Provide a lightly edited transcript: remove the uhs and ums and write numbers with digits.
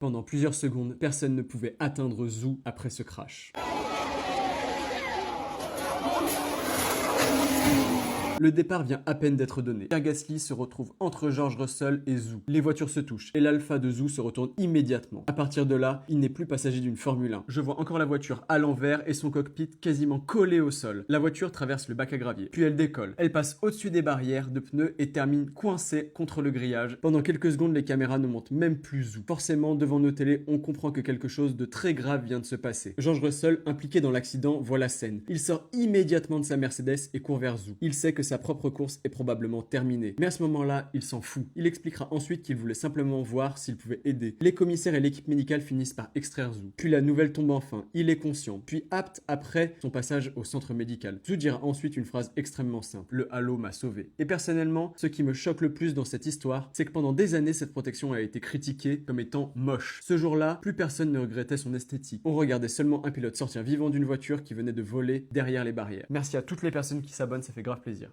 Pendant plusieurs secondes, personne ne pouvait atteindre Zhu après ce crash. Le départ vient à peine d'être donné. Pierre Gasly se retrouve entre George Russell et Zhu. Les voitures se touchent et l'Alpha de Zhu se retourne immédiatement. À partir de là, il n'est plus passager d'une Formule 1. Je vois encore la voiture à l'envers et son cockpit quasiment collé au sol. La voiture traverse le bac à gravier, puis elle décolle. Elle passe au-dessus des barrières de pneus et termine coincée contre le grillage. Pendant quelques secondes, les caméras ne montrent même plus Zhu. Forcément, devant nos télés, on comprend que quelque chose de très grave vient de se passer. George Russell, impliqué dans l'accident, voit la scène. Il sort immédiatement de sa Mercedes et court vers Zhu. Il sait que sa propre course est probablement terminée. Mais à ce moment-là, il s'en fout. Il expliquera ensuite qu'il voulait simplement voir s'il pouvait aider. Les commissaires et l'équipe médicale finissent par extraire Zhu. Puis la nouvelle tombe enfin. Il est conscient, puis apte après son passage au centre médical. Zhu dira ensuite une phrase extrêmement simple. Le halo m'a sauvé. Et personnellement, ce qui me choque le plus dans cette histoire, c'est que pendant des années, cette protection a été critiquée comme étant moche. Ce jour-là, plus personne ne regrettait son esthétique. On regardait seulement un pilote sortir vivant d'une voiture qui venait de voler derrière les barrières. Merci à toutes les personnes qui s'abonnent, ça fait grave plaisir.